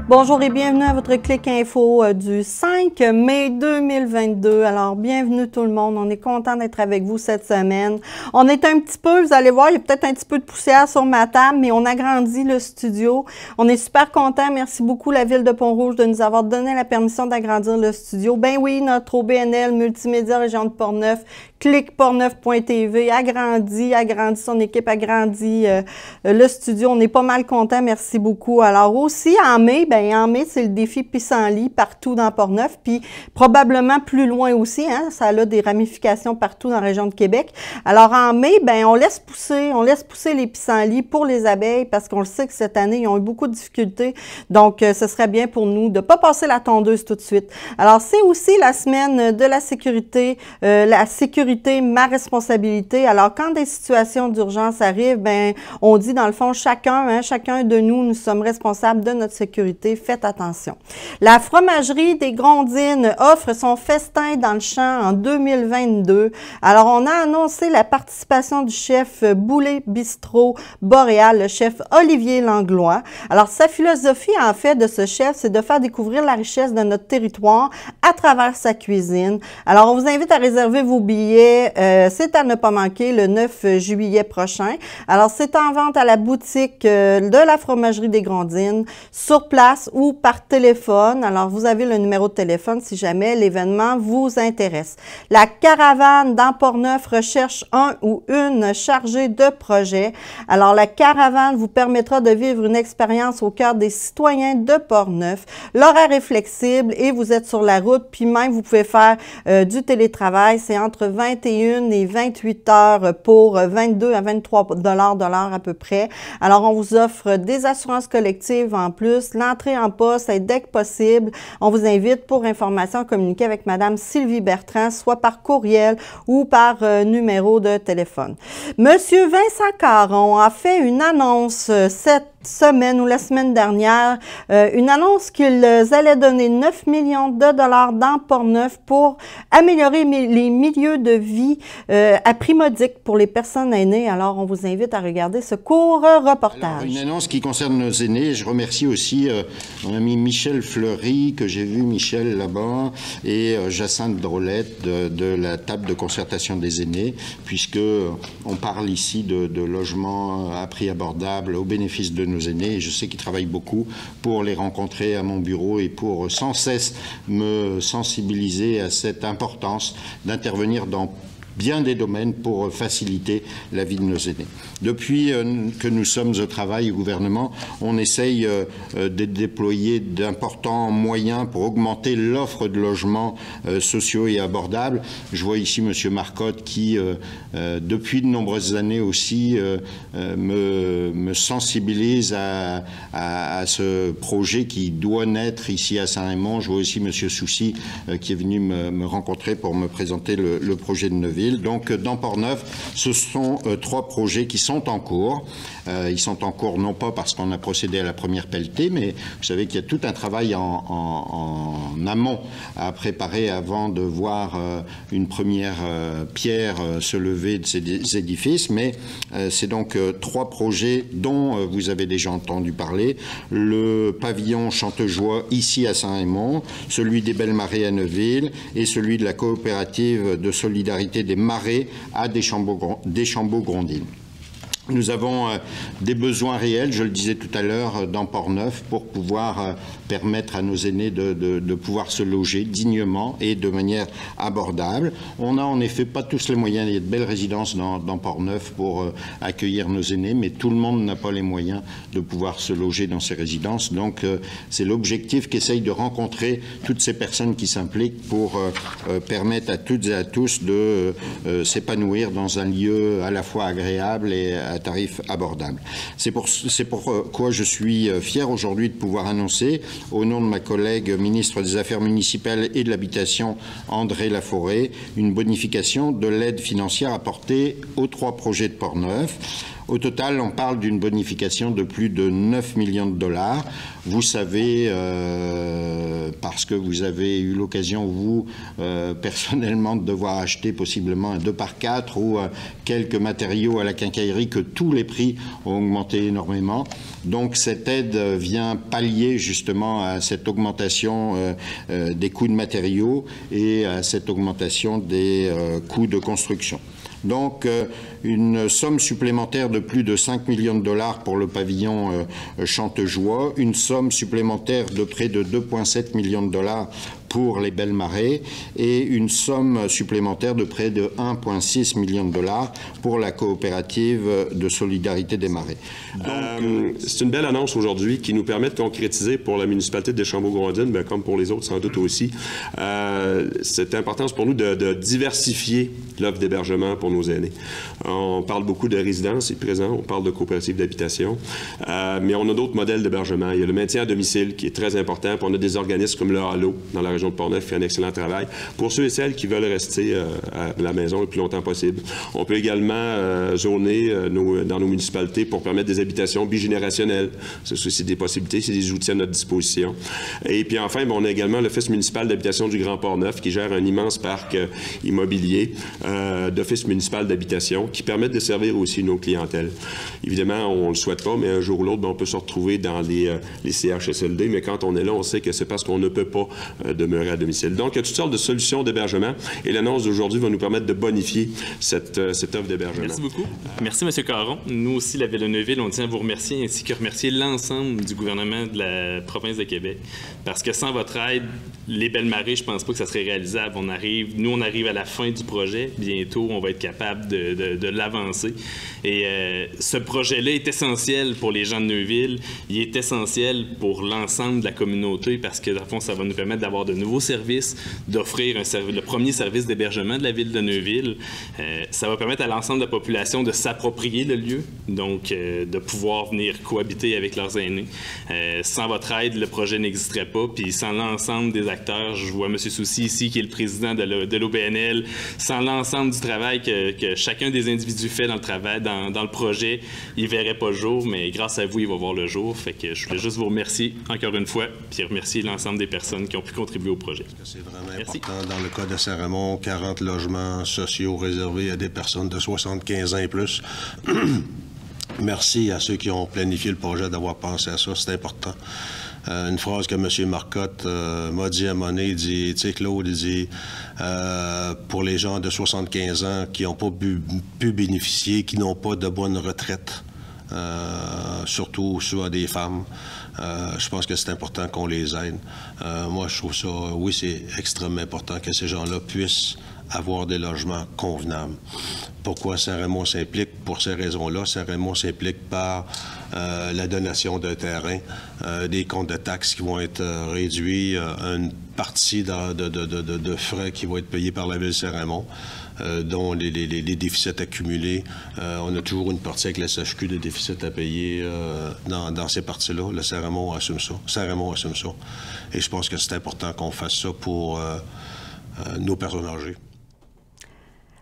Bonjour et bienvenue à votre Clic Info du 5 mai 2022. Alors, bienvenue tout le monde. On est content d'être avec vous cette semaine. On est un petit peu, vous allez voir, il y a peut-être un petit peu de poussière sur ma table, mais on agrandit le studio. On est super content. Merci beaucoup la Ville de Pont-Rouge de nous avoir donné la permission d'agrandir le studio. Ben oui, notre OBNL Multimédia Région de Portneuf, clicportneuf.tv, agrandit son équipe, agrandit le studio. On est pas mal content. Merci beaucoup. Alors aussi, en mai, en mai, c'est le défi Pissenlit partout dans Portneuf, puis probablement plus loin aussi, hein, ça a des ramifications partout dans la région de Québec. Alors en mai, on laisse pousser les pissenlits pour les abeilles parce qu'on le sait que cette année, ils ont eu beaucoup de difficultés. Donc, ce serait bien pour nous de ne pas passer la tondeuse tout de suite. Alors, c'est aussi la semaine de la sécurité, ma responsabilité. Alors, quand des situations d'urgence arrivent, on dit dans le fond, chacun de nous sommes responsables de notre sécurité. Faites attention. La fromagerie des Grondines offre son festin dans le champ en 2022. Alors, on a annoncé la participation du chef Boulet Bistrot Boréal, le chef Olivier Langlois. Alors, sa philosophie, en fait, de ce chef, c'est de faire découvrir la richesse de notre territoire à travers sa cuisine. Alors, on vous invite à réserver vos billets. C'est à ne pas manquer le 9 juillet prochain. Alors, c'est en vente à la boutique de la fromagerie des Grondines, sur place ou par téléphone. Alors, vous avez le numéro de téléphone si jamais l'événement vous intéresse. La caravane dans Portneuf recherche un ou une chargée de projet. Alors, la caravane vous permettra de vivre une expérience au cœur des citoyens de Portneuf. L'horaire est flexible et vous êtes sur la route, puis même vous pouvez faire du télétravail. C'est entre 21 et 28 heures pour 22 à 23 $ de l'heure à peu près. Alors, on vous offre des assurances collectives en plus, l'entrée en poste dès que possible. On vous invite pour information à communiquer avec Madame Sylvie Bertrand, soit par courriel ou par numéro de téléphone. Monsieur Vincent Caron a fait une annonce cette semaine ou la semaine dernière, une annonce qu'ils allaient donner 9 millions de dollars dans Portneuf pour améliorer les milieux de vie à prix modique pour les personnes aînées. Alors, on vous invite à regarder ce court reportage. Alors, une annonce qui concerne nos aînés. Je remercie aussi mon ami Michel Fleury, que j'ai vu, Michel, là-bas, et Jacinthe Drolette de la table de concertation des aînés, puisque on parle ici de logements à prix abordable au bénéfice de nos aînés. Et je sais qu'ils travaillent beaucoup pour les rencontrer à mon bureau et pour sans cesse me sensibiliser à cette importance d'intervenir dans bien des domaines pour faciliter la vie de nos aînés. Depuis que nous sommes au travail au gouvernement, on essaye de déployer d'importants moyens pour augmenter l'offre de logements sociaux et abordables. Je vois ici M. Marcotte qui, depuis de nombreuses années aussi, me sensibilise à ce projet qui doit naître ici à Saint-Raymond. Je vois aussi M. Soucy qui est venu me rencontrer pour me présenter le projet de Neuville. Donc, dans Portneuf, ce sont 3 projets qui sont en cours. Ils sont en cours non pas parce qu'on a procédé à la première pelletée, mais vous savez qu'il y a tout un travail en amont à préparer avant de voir une première pierre se lever de ces édifices. Mais c'est donc 3 projets dont vous avez déjà entendu parler. Le pavillon Chantejoie ici à Saint-Raymond, celui des Belles Marées à Neuville et celui de la coopérative de solidarité des Marais à Deschambault-Grondines. Nous avons des besoins réels, je le disais tout à l'heure, dans Portneuf pour pouvoir permettre à nos aînés de pouvoir se loger dignement et de manière abordable. On n'a en effet pas tous les moyens. Il y a de belles résidences dans Portneuf pour accueillir nos aînés, mais tout le monde n'a pas les moyens de pouvoir se loger dans ces résidences. Donc c'est l'objectif qu'essaye de rencontrer toutes ces personnes qui s'impliquent pour permettre à toutes et à tous de s'épanouir dans un lieu à la fois agréable et à tarif abordable. C'est pourquoi je suis fier aujourd'hui de pouvoir annoncer, au nom de ma collègue ministre des Affaires municipales et de l'Habitation, André Laforêt, une bonification de l'aide financière apportée aux 3 projets de Portneuf. Au total, on parle d'une bonification de plus de 9 millions de dollars. Vous savez, parce que vous avez eu l'occasion, vous, personnellement, de devoir acheter possiblement un 2x4 ou quelques matériaux à la quincaillerie, que tous les prix ont augmenté énormément. Donc cette aide vient pallier justement à cette augmentation des coûts de matériaux et à cette augmentation des coûts de construction. Donc, une somme supplémentaire de plus de 5 millions de dollars pour le pavillon Chantejoie, une somme supplémentaire de près de 2,7 millions de dollars pour les Belles Marais et une somme supplémentaire de près de 1,6 million de dollars pour la coopérative de solidarité des marais. C'est une belle annonce aujourd'hui qui nous permet de concrétiser pour la municipalité de Deschambault-Grondines, mais comme pour les autres sans doute aussi, cette importance pour nous de diversifier l'offre d'hébergement pour nos aînés. On parle beaucoup de résidences ici présent, on parle de coopératives d'habitation, mais on a d'autres modèles d'hébergement. Il y a le maintien à domicile qui est très important, puis on a des organismes comme le Halo dans la région de Portneuf qui fait un excellent travail pour ceux et celles qui veulent rester à la maison le plus longtemps possible. On peut également zoner dans nos municipalités pour permettre des habitations bigénérationnelles. C'est des possibilités, c'est des outils à notre disposition. Et puis enfin, on a également l'Office municipal d'habitation du Grand Portneuf qui gère un immense parc immobilier d'office municipal d'habitation qui permettent de servir aussi nos clientèles. Évidemment, on ne le souhaite pas, mais un jour ou l'autre, on peut se retrouver dans les CHSLD, mais quand on est là, on sait que c'est parce qu'on ne peut pas demeurer à domicile. Donc, il y a toutes sortes de solutions d'hébergement et l'annonce d'aujourd'hui va nous permettre de bonifier cette offre d'hébergement. Merci beaucoup. Merci, M. Caron. Nous aussi, la Ville de Neuville, on tient à vous remercier ainsi que remercier l'ensemble du gouvernement de la province de Québec. Parce que sans votre aide, les Belles Marais, je ne pense pas que ça serait réalisable. On arrive à la fin du projet. Bientôt, on va être capable de l'avancer. Et ce projet-là est essentiel pour les gens de Neuville. Il est essentiel pour l'ensemble de la communauté parce que, dans le fond, ça va nous permettre d'avoir de nouveaux services, d'offrir le premier service d'hébergement de la Ville de Neuville. Ça va permettre à l'ensemble de la population de s'approprier le lieu, donc de pouvoir venir cohabiter avec leurs aînés. Sans votre aide, le projet n'existerait pas. Puis sans l'ensemble des acteurs, je vois M. Soucy ici, qui est le président de l'OBNL, sans l'ensemble du travail que chacun des individus fait dans le projet, il ne verrait pas le jour, mais grâce à vous, il va voir le jour. Fait que je voulais juste vous remercier encore une fois, puis remercier l'ensemble des personnes qui ont pu contribuer au projet. C'est vraiment important. Dans le cas de Saint-Raymond, 40 logements sociaux réservés à des personnes de 75 ans et plus. Merci à ceux qui ont planifié le projet d'avoir pensé à ça, c'est important. Une phrase que M. Marcotte m'a dit à un moment donné, il dit, tu sais, Claude, il dit, pour les gens de 75 ans qui n'ont pas pu bénéficier, qui n'ont pas de bonne retraite, surtout souvent des femmes, je pense que c'est important qu'on les aide. Moi, je trouve ça, oui, c'est extrêmement important que ces gens-là puissent avoir des logements convenables. Pourquoi Saint-Raymond s'implique? Pour ces raisons-là, Saint-Raymond s'implique par la donation d'un terrain, des comptes de taxes qui vont être réduits, une partie de frais qui vont être payés par la Ville de Saint-Raymond, dont les déficits accumulés. On a toujours une partie avec la SHQ de déficits à payer dans ces parties-là. Le Saint-Raymond assume ça. Saint-Raymond assume ça. Et je pense que c'est important qu'on fasse ça pour nos personnes âgées.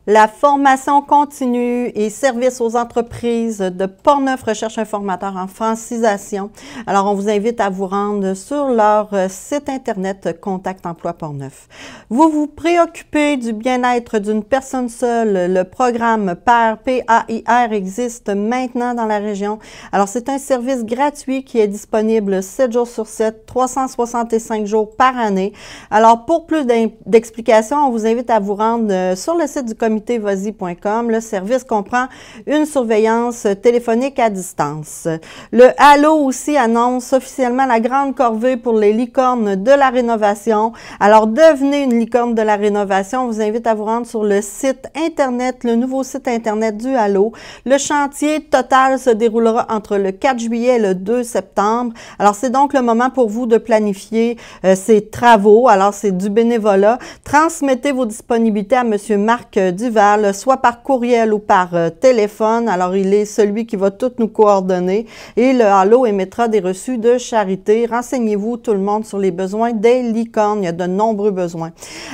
La formation continue et service aux entreprises de Portneuf recherche un formateur en francisation. Alors, on vous invite à vous rendre sur leur site Internet Contact Emploi Portneuf. Vous vous préoccupez du bien-être d'une personne seule. Le programme PAIR, P-A-I-R, existe maintenant dans la région. Alors, c'est un service gratuit qui est disponible 7 jours sur 7, 365 jours par année. Alors, pour plus d'explications, on vous invite à vous rendre sur le site du comité vosi.com. Le service comprend une surveillance téléphonique à distance. Le Halo aussi annonce officiellement la grande corvée pour les licornes de la rénovation. Alors, devenez une licorne de la rénovation. On vous invite à vous rendre sur le site Internet, le nouveau site Internet du Halo. Le chantier total se déroulera entre le 4 juillet et le 2 septembre. Alors, c'est donc le moment pour vous de planifier ces travaux. Alors, c'est du bénévolat. Transmettez vos disponibilités à M. Marc Duval, soit par courriel ou par téléphone. Alors, il est celui qui va toutes nous coordonner et le halo émettra des reçus de charité. Renseignez-vous tout le monde sur les besoins des licornes. Il y a de nombreux besoins.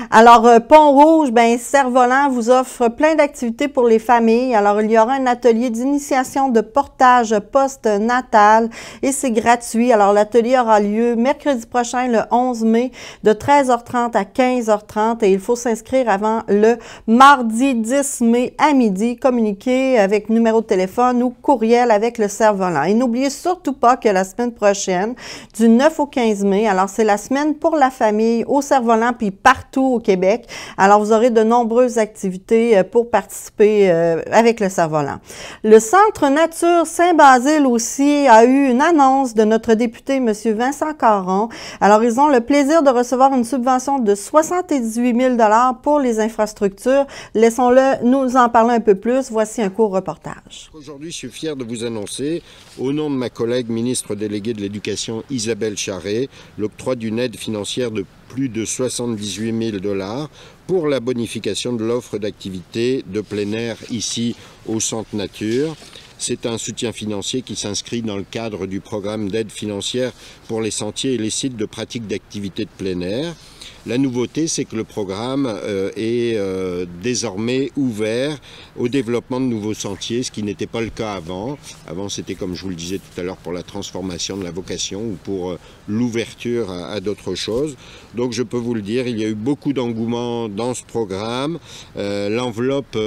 Alors, Pont-Rouge, ben Cerf-Volant vous offre plein d'activités pour les familles. Alors, il y aura un atelier d'initiation de portage post-natal et c'est gratuit. Alors, l'atelier aura lieu mercredi prochain, le 11 mai, de 13h30 à 15h30 et il faut s'inscrire avant le mardi 10 mai à midi. Communiquez avec numéro de téléphone ou courriel avec le Cerf-Volant. Et n'oubliez surtout pas que la semaine prochaine, du 9 au 15 mai, alors c'est la semaine pour la famille au Cerf-Volant puis partout au Québec. Alors, vous aurez de nombreuses activités pour participer avec le Cerf-Volant. Le Centre Nature Saint-Basile aussi a eu une annonce de notre député, M. Vincent Caron. Alors, ils ont le plaisir de recevoir une subvention de 78 000 $ pour les infrastructures. Laissons-le nous en parler un peu plus. Voici un court reportage. Aujourd'hui, je suis fier de vous annoncer, au nom de ma collègue ministre déléguée de l'Éducation Isabelle Charret, l'octroi d'une aide financière de plus de 78 000 $ pour la bonification de l'offre d'activités de plein air ici au Centre Nature. C'est un soutien financier qui s'inscrit dans le cadre du programme d'aide financière pour les sentiers et les sites de pratique d'activités de plein air. La nouveauté, c'est que le programme est désormais ouvert au développement de nouveaux sentiers, ce qui n'était pas le cas avant. Avant, c'était, comme je vous le disais tout à l'heure, pour la transformation de la vocation ou pour l'ouverture à d'autres choses. Donc, je peux vous le dire, il y a eu beaucoup d'engouement dans ce programme. L'enveloppe,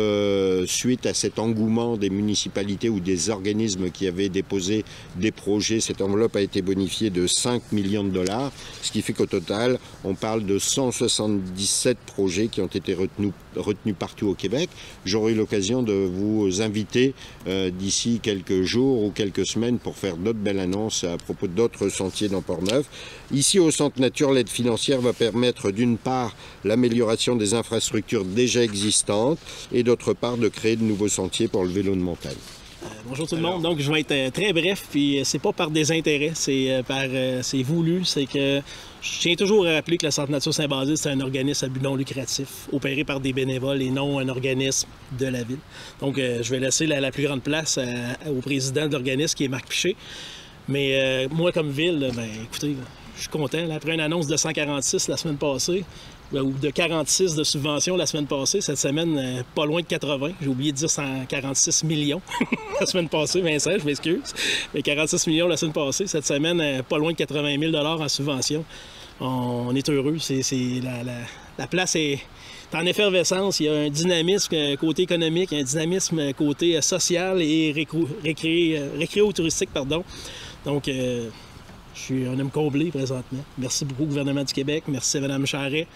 suite à cet engouement des municipalités ou des organismes qui avaient déposé des projets, cette enveloppe a été bonifiée de 5 millions de $, ce qui fait qu'au total, on parle de 177 projets qui ont été retenus partout au Québec. J'aurai eu l'occasion de vous inviter d'ici quelques jours ou quelques semaines pour faire d'autres belles annonces à propos d'autres sentiers dans Port-Neuf. Ici, au Centre Nature, l'aide financière va permettre d'une part l'amélioration des infrastructures déjà existantes et d'autre part de créer de nouveaux sentiers pour le vélo de montagne. Bonjour tout le monde. Donc, je vais être très bref, puis c'est pas par désintérêt, c'est voulu. C'est que je tiens toujours à rappeler que le Centre Nature Saint-Basile, c'est un organisme à but non lucratif, opéré par des bénévoles et non un organisme de la ville. Donc, je vais laisser la plus grande place au président de l'organisme, qui est Marc Piché. Mais moi, comme ville, ben, écoutez, je suis content. Là, après une annonce de 146 la semaine passée, ou de 46 de subventions la semaine passée. Cette semaine, pas loin de 80. J'ai oublié de dire 146 millions la semaine passée, Vincent, je m'excuse. Mais 46 millions la semaine passée. Cette semaine, pas loin de 80 000 $ en subventions. On est heureux. La place est en effervescence. Il y a un dynamisme côté économique, un dynamisme côté social et récréo-touristique, pardon. Donc, je suis un homme comblé présentement. Merci beaucoup au gouvernement du Québec. Merci à Mme Charret.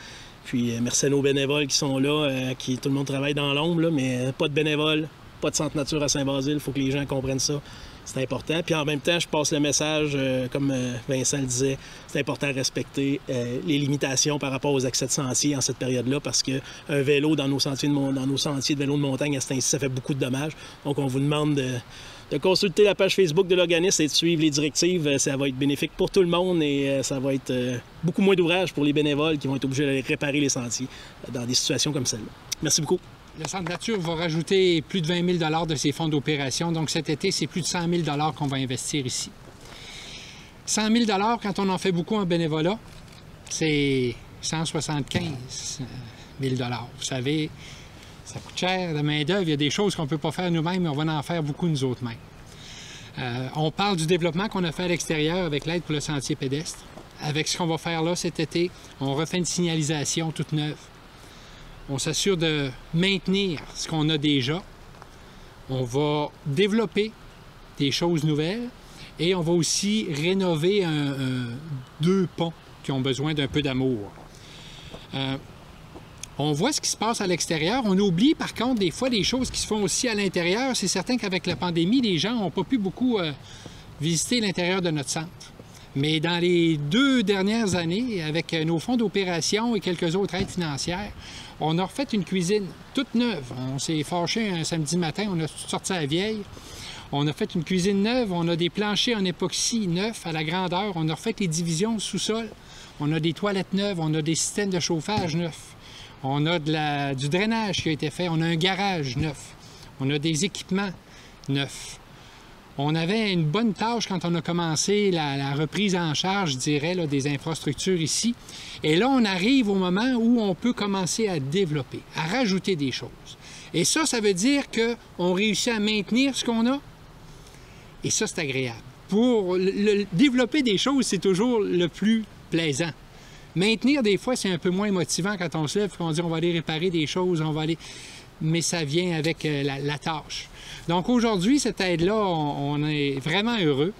Puis merci à nos bénévoles qui sont là, tout le monde travaille dans l'ombre, mais pas de bénévoles, pas de Centre Nature à Saint-Basile. Il faut que les gens comprennent ça. C'est important. Puis en même temps, je passe le message, comme Vincent le disait, c'est important de respecter les limitations par rapport aux accès de sentiers en cette période-là, parce qu'un vélo dans nos sentiers de vélo de montagne, à cet instant, ça fait beaucoup de dommages. Donc on vous demande de consulter la page Facebook de l'organisme et de suivre les directives. Ça va être bénéfique pour tout le monde et ça va être beaucoup moins d'ouvrage pour les bénévoles qui vont être obligés d'aller réparer les sentiers dans des situations comme celle-là. Merci beaucoup. Le Centre Nature va rajouter plus de 20 000 $ de ses fonds d'opération. Donc cet été, c'est plus de 100 000 $ qu'on va investir ici. 100 000 $, quand on en fait beaucoup en bénévolat, c'est 175 000 $. Vous savez, ça coûte cher, la main-d'œuvre. Il y a des choses qu'on ne peut pas faire nous-mêmes, mais on va en faire beaucoup nous autres mêmes. On parle du développement qu'on a fait à l'extérieur avec l'aide pour le sentier pédestre. Avec ce qu'on va faire là cet été, on refait une signalisation toute neuve. On s'assure de maintenir ce qu'on a déjà. On va développer des choses nouvelles et on va aussi rénover deux ponts qui ont besoin d'un peu d'amour. On voit ce qui se passe à l'extérieur. On oublie par contre des fois des choses qui se font aussi à l'intérieur. C'est certain qu'avec la pandémie, les gens n'ont pas pu beaucoup visiter l'intérieur de notre centre. Mais dans les 2 dernières années, avec nos fonds d'opération et quelques autres aides financières, on a refait une cuisine toute neuve. On s'est fâché un samedi matin, on a tout sorti à la vieille. On a fait une cuisine neuve, on a des planchers en époxy neufs à la grandeur. On a refait les divisions sous-sol. On a des toilettes neuves, on a des systèmes de chauffage neufs. On a du drainage qui a été fait. On a un garage neuf. On a des équipements neufs. On avait une bonne tâche quand on a commencé la reprise en charge, je dirais, là, des infrastructures ici. Et là, on arrive au moment où on peut commencer à développer, à rajouter des choses. Et ça veut dire qu'on réussit à maintenir ce qu'on a. Et ça, c'est agréable. Pour développer des choses, c'est toujours le plus plaisant. Maintenir, des fois, c'est un peu moins motivant quand on se lève et qu'on dit on va aller réparer des choses, on va aller... Mais ça vient avec la tâche. Donc aujourd'hui, cette aide-là, on est vraiment heureux.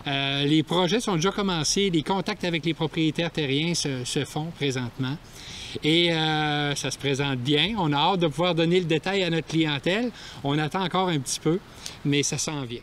Les projets sont déjà commencés, les contacts avec les propriétaires terriens se font présentement. Et ça se présente bien. On a hâte de pouvoir donner le détail à notre clientèle. On attend encore un petit peu, mais ça s'en vient.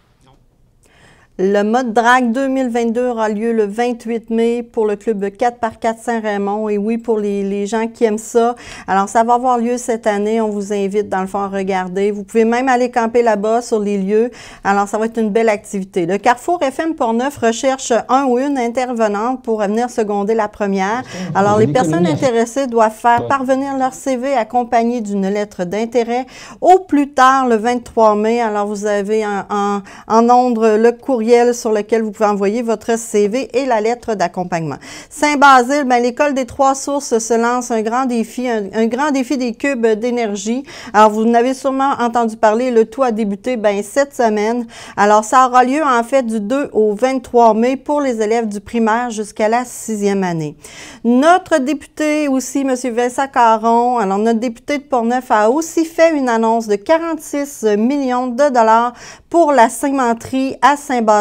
Le mode drague 2022 aura lieu le 28 mai pour le club 4x4 Saint-Raymond. Et oui, pour les gens qui aiment ça. Alors, ça va avoir lieu cette année. On vous invite, dans le fond, à regarder. Vous pouvez même aller camper là-bas sur les lieux. Alors, ça va être une belle activité. Le Carrefour FM Portneuf recherche un ou une intervenante pour venir seconder la première. Alors, les personnes intéressées doivent faire parvenir leur CV accompagné d'une lettre d'intérêt au plus tard le 23 mai. Alors, vous avez en nombre le courrier sur lequel vous pouvez envoyer votre CV et la lettre d'accompagnement. Saint-Basile, l'École des Trois Sources se lance un grand défi, un grand défi des cubes d'énergie. Alors, vous en avez sûrement entendu parler, le tout a débuté cette semaine. Alors, ça aura lieu en fait du 2 au 23 mai pour les élèves du primaire jusqu'à la 6e année. Notre député aussi, M. Vincent Caron, alors notre député de Portneuf a aussi fait une annonce de 46 millions de dollars pour la cimenterie à Saint-Basile.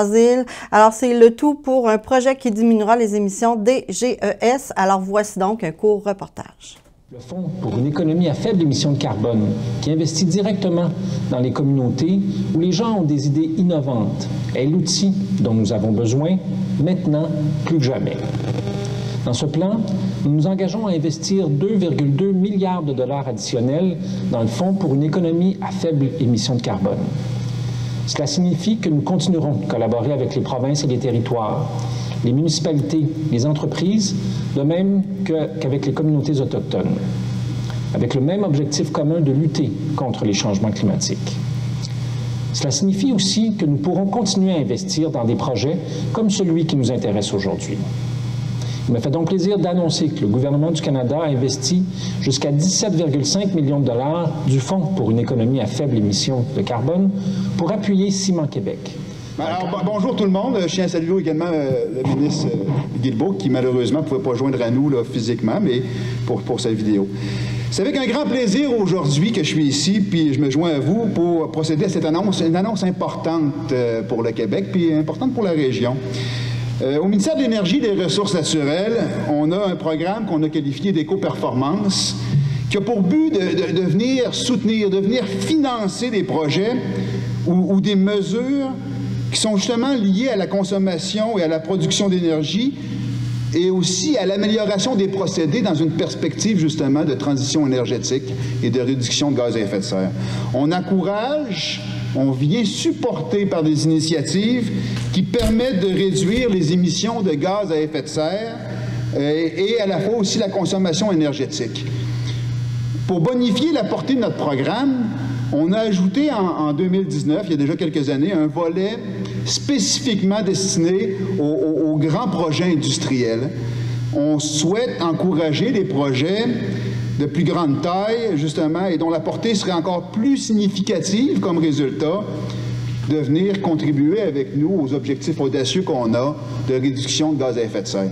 Alors, c'est le tout pour un projet qui diminuera les émissions des GES. Alors, voici donc un court reportage. Le Fonds pour une économie à faible émission de carbone, qui investit directement dans les communautés où les gens ont des idées innovantes, est l'outil dont nous avons besoin, maintenant plus que jamais. Dans ce plan, nous nous engageons à investir 2,2 milliards de dollars additionnels dans le Fonds pour une économie à faible émission de carbone. Cela signifie que nous continuerons de collaborer avec les provinces et les territoires, les municipalités, les entreprises, de même qu'avec les communautés autochtones, avec le même objectif commun de lutter contre les changements climatiques. Cela signifie aussi que nous pourrons continuer à investir dans des projets comme celui qui nous intéresse aujourd'hui. Il me fait donc plaisir d'annoncer que le gouvernement du Canada a investi jusqu'à 17,5 millions de dollars du Fonds pour une économie à faible émission de carbone pour appuyer Ciment Québec. Alors, bonjour tout le monde. Je tiens à saluer également le ministre Guilbeault, qui malheureusement ne pouvait pas joindre à nous là, physiquement, mais pour sa vidéo. C'est avec un grand plaisir aujourd'hui que je suis ici, puis je me joins à vous pour procéder à cette annonce, une annonce importante pour le Québec, puis importante pour la région. Au ministère de l'Énergie et des Ressources naturelles, on a un programme qu'on a qualifié d'éco-performance qui a pour but de venir soutenir, de venir financer des projets ou des mesures qui sont justement liées à la consommation et à la production d'énergie et aussi à l'amélioration des procédés dans une perspective justement de transition énergétique et de réduction de gaz à effet de serre. On encourage, on vient supporter par des initiatives qui permettent de réduire les émissions de gaz à effet de serre et à la fois aussi la consommation énergétique. Pour bonifier la portée de notre programme, on a ajouté en 2019, il y a déjà quelques années, un volet spécifiquement destiné aux grands projets industriels. On souhaite encourager les projets de plus grande taille, justement, et dont la portée serait encore plus significative comme résultat, de venir contribuer avec nous aux objectifs audacieux qu'on a de réduction de gaz à effet de serre.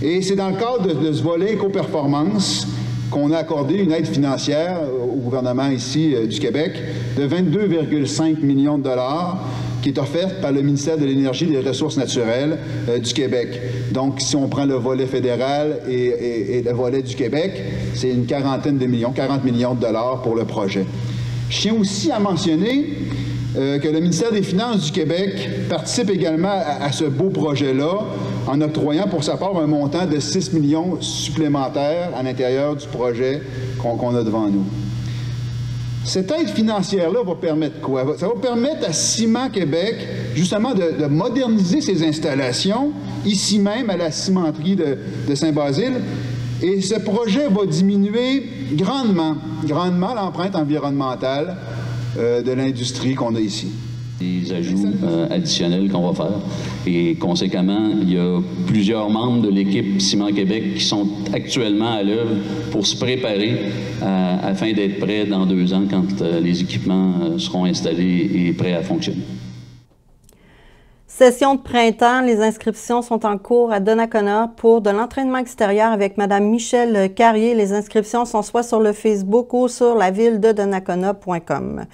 Et c'est dans le cadre de ce volet éco-performance qu'on a accordé une aide financière au gouvernement ici du Québec de 22,5 millions de dollars qui est offerte par le ministère de l'Énergie et des Ressources naturelles du Québec. Donc, si on prend le volet fédéral et le volet du Québec, c'est une quarantaine de millions, 40 millions de dollars pour le projet. Je tiens aussi à mentionner que le ministère des Finances du Québec participe également à ce beau projet-là en octroyant pour sa part un montant de 6 millions supplémentaires à l'intérieur du projet qu'on a devant nous. Cette aide financière-là va permettre quoi? Ça va permettre à Ciment Québec, justement, de moderniser ses installations, ici même à la cimenterie de Saint-Basile, Et ce projet va diminuer grandement l'empreinte environnementale de l'industrie qu'on a ici. Des ajouts additionnels qu'on va faire. Et conséquemment, il y a plusieurs membres de l'équipe Ciment Québec qui sont actuellement à l'œuvre pour se préparer afin d'être prêts dans 2 ans quand les équipements seront installés et prêts à fonctionner. Session de printemps, les inscriptions sont en cours à Donnacona pour de l'entraînement extérieur avec Mme Michelle Carrier. Les inscriptions sont soit sur le Facebook ou sur laville-de-donnacona.com.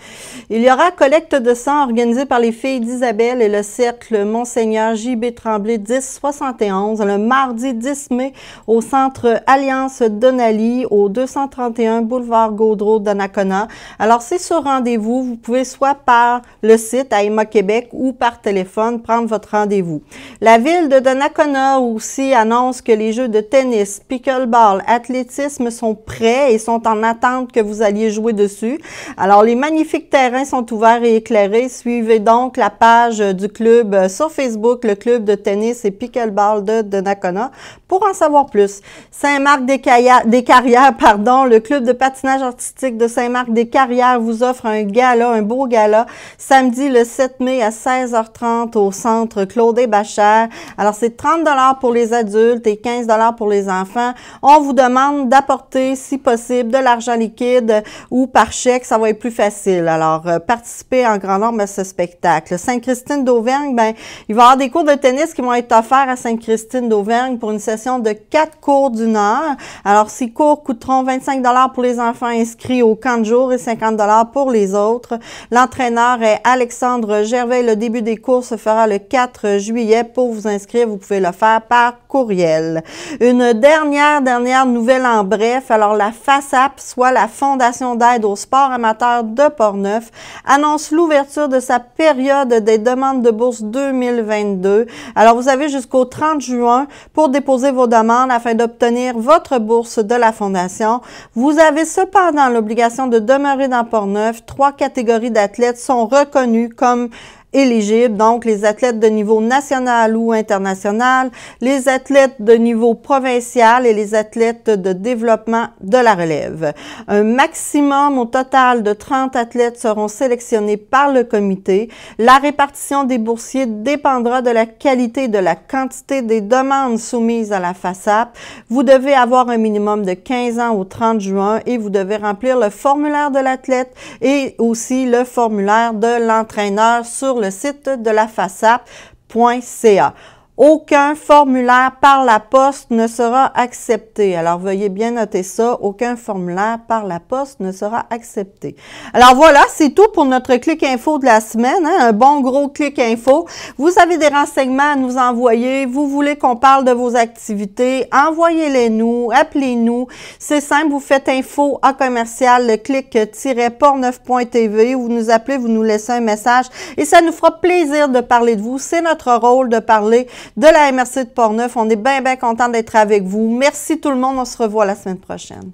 Il y aura collecte de sang organisée par les Filles d'Isabelle et le Cercle Monseigneur J.B. Tremblay 1071 le mardi 10 mai au Centre Alliance Donali au 231 boulevard Gaudreau Donnacona. Alors c'est sur rendez-vous, vous pouvez soit par le site à Emma Québec ou par téléphone prendre votre rendez-vous. La ville de Donnacona aussi annonce que les jeux de tennis, pickleball, athlétisme sont prêts et sont en attente que vous alliez jouer dessus. Alors, les magnifiques terrains sont ouverts et éclairés. Suivez donc la page du club sur Facebook, le club de tennis et pickleball de Donnacona, pour en savoir plus. Saint-Marc-des-Carrières, le club de patinage artistique de Saint-Marc-des-Carrières vous offre un gala, un beau gala, samedi le 7 mai à 16h30 au centre Claude Bachère. Alors, c'est 30 $ pour les adultes et 15 $ pour les enfants. On vous demande d'apporter, si possible, de l'argent liquide ou par chèque. Ça va être plus facile. Alors, participez en grand nombre à ce spectacle. Sainte-Christine d'Auvergne, ben, il va y avoir des cours de tennis qui vont être offerts à Sainte-Christine d'Auvergne pour une session de 4 cours d'1 heure. Alors, ces cours coûteront 25 $ pour les enfants inscrits au camp de jour et 50 $ pour les autres. L'entraîneur est Alexandre Gervais. Le début des cours se fera le 4 juillet. Pour vous inscrire, vous pouvez le faire par courriel. Une dernière nouvelle en bref. Alors, la FASAP, soit la Fondation d'aide au sport amateur de Portneuf, annonce l'ouverture de sa période des demandes de bourse 2022. Alors, vous avez jusqu'au 30 juin pour déposer vos demandes afin d'obtenir votre bourse de la Fondation. Vous avez cependant l'obligation de demeurer dans Portneuf. 3 catégories d'athlètes sont reconnues comme éligibles, donc les athlètes de niveau national ou international, les athlètes de niveau provincial et les athlètes de développement de la relève. Un maximum au total de 30 athlètes seront sélectionnés par le comité. La répartition des boursiers dépendra de la qualité et de la quantité des demandes soumises à la FASAP. Vous devez avoir un minimum de 15 ans au 30 juin et vous devez remplir le formulaire de l'athlète et aussi le formulaire de l'entraîneur sur le site de la FASAP.ca. Aucun formulaire par la poste ne sera accepté. Alors, veuillez bien noter ça. Aucun formulaire par la poste ne sera accepté. Alors, voilà, c'est tout pour notre clic info de la semaine. Hein? Un bon gros clic info. Vous avez des renseignements à nous envoyer. Vous voulez qu'on parle de vos activités. Envoyez-les nous. Appelez-nous. C'est simple. Vous faites info à commercial, le clic-portneuf.tv. Vous nous appelez, vous nous laissez un message et ça nous fera plaisir de parler de vous. C'est notre rôle de parler de la MRC de Portneuf. On est bien content d'être avec vous. Merci tout le monde. On se revoit la semaine prochaine.